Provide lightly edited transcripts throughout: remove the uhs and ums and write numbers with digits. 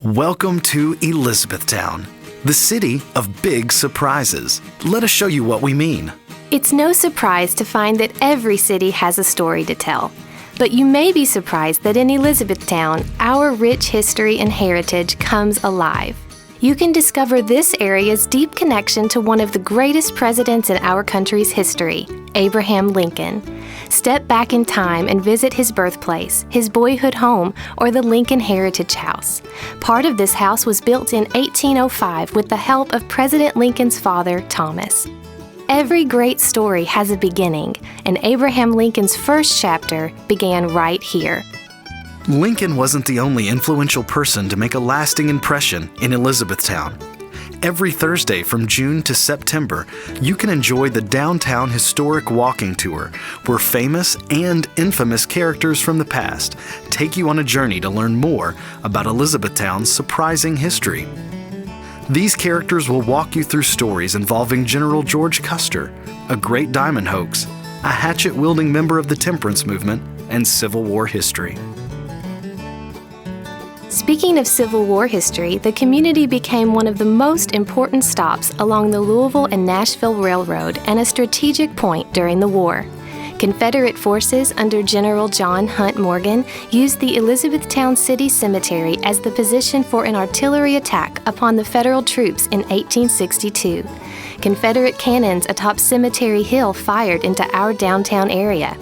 Welcome to Elizabethtown, the city of big surprises. Let us show you what we mean. It's no surprise to find that every city has a story to tell. But you may be surprised that in Elizabethtown, our rich history and heritage comes alive. You can discover this area's deep connection to one of the greatest presidents in our country's history, Abraham Lincoln. Step back in time and visit his birthplace, his boyhood home, or the Lincoln Heritage House. Part of this house was built in 1805 with the help of President Lincoln's father, Thomas. Every great story has a beginning, and Abraham Lincoln's first chapter began right here. Lincoln wasn't the only influential person to make a lasting impression in Elizabethtown. Every Thursday from June to September, you can enjoy the downtown historic walking tour, where famous and infamous characters from the past take you on a journey to learn more about Elizabethtown's surprising history. These characters will walk you through stories involving General George Custer, a great diamond hoax, a hatchet-wielding member of the temperance movement, and Civil War history. Speaking of Civil War history, the community became one of the most important stops along the Louisville and Nashville Railroad and a strategic point during the war. Confederate forces under General John Hunt Morgan used the Elizabethtown City Cemetery as the position for an artillery attack upon the Federal troops in 1862. Confederate cannons atop Cemetery Hill fired into our downtown area.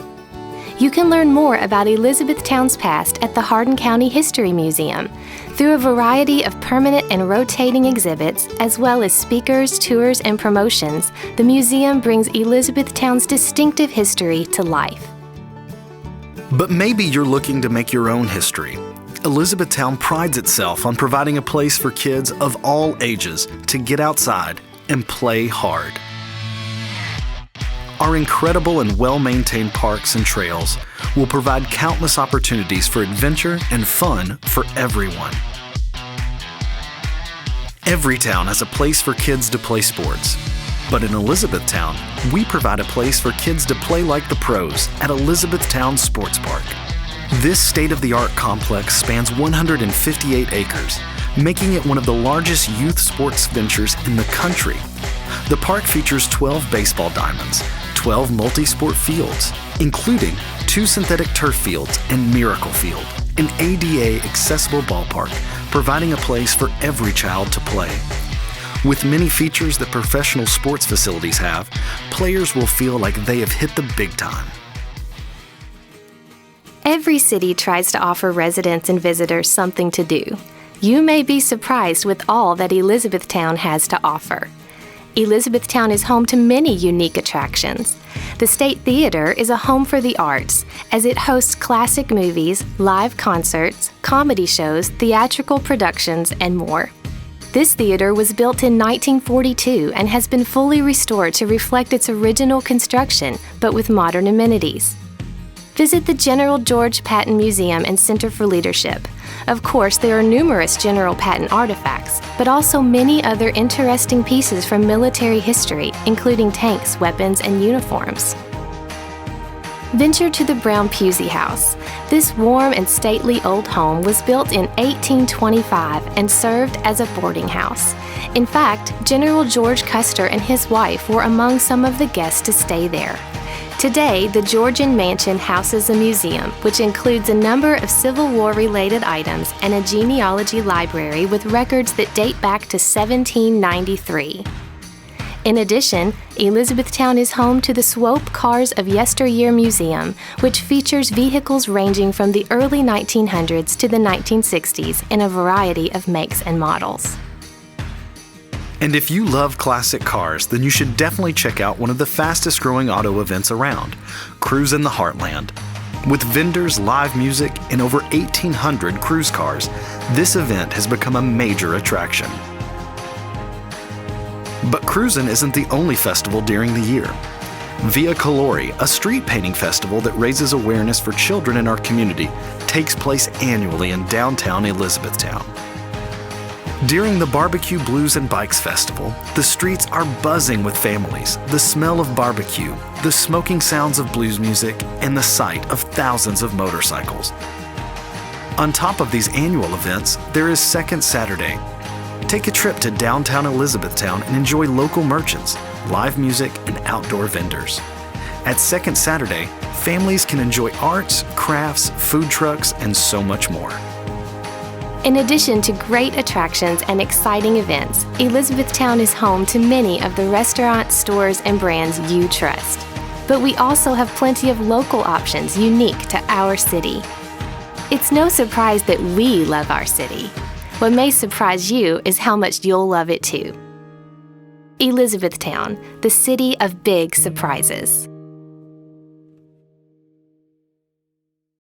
You can learn more about Elizabethtown's past at the Hardin County History Museum. Through a variety of permanent and rotating exhibits, as well as speakers, tours, and promotions, the museum brings Elizabethtown's distinctive history to life. But maybe you're looking to make your own history. Elizabethtown prides itself on providing a place for kids of all ages to get outside and play hard. Our incredible and well-maintained parks and trails will provide countless opportunities for adventure and fun for everyone. Every town has a place for kids to play sports, but in Elizabethtown, we provide a place for kids to play like the pros at Elizabethtown Sports Park. This state-of-the-art complex spans 158 acres, making it one of the largest youth sports ventures in the country. The park features 12 baseball diamonds, 12 multi-sport fields, including 2 synthetic turf fields and Miracle Field, an ADA accessible ballpark, providing a place for every child to play. With many features that professional sports facilities have, players will feel like they have hit the big time. Every city tries to offer residents and visitors something to do. You may be surprised with all that Elizabethtown has to offer. Elizabethtown is home to many unique attractions. The State Theater is a home for the arts, as it hosts classic movies, live concerts, comedy shows, theatrical productions, and more. This theater was built in 1942 and has been fully restored to reflect its original construction, but with modern amenities. Visit the General George Patton Museum and Center for Leadership. Of course, there are numerous General Patton artifacts, but also many other interesting pieces from military history, including tanks, weapons, and uniforms. Venture to the Brown Pusey House. This warm and stately old home was built in 1825 and served as a boarding house. In fact, General George Custer and his wife were among some of the guests to stay there. Today, the Georgian Mansion houses a museum, which includes a number of Civil War-related items and a genealogy library with records that date back to 1793. In addition, Elizabethtown is home to the Swope Cars of Yesteryear Museum, which features vehicles ranging from the early 1900s to the 1960s in a variety of makes and models. And if you love classic cars, then you should definitely check out one of the fastest growing auto events around, Cruise in the Heartland. With vendors, live music, and over 1,800 cruise cars, this event has become a major attraction. But cruising isn't the only festival during the year. Via Colori, a street painting festival that raises awareness for children in our community, takes place annually in downtown Elizabethtown. During the Barbecue Blues and Bikes Festival, the streets are buzzing with families, the smell of barbecue, the smoking sounds of blues music, and the sight of thousands of motorcycles. On top of these annual events, there is Second Saturday. Take a trip to downtown Elizabethtown and enjoy local merchants, live music, and outdoor vendors. At Second Saturday, families can enjoy arts, crafts, food trucks, and so much more. In addition to great attractions and exciting events, Elizabethtown is home to many of the restaurants, stores, and brands you trust. But we also have plenty of local options unique to our city. It's no surprise that we love our city. What may surprise you is how much you'll love it too. Elizabethtown, the city of big surprises.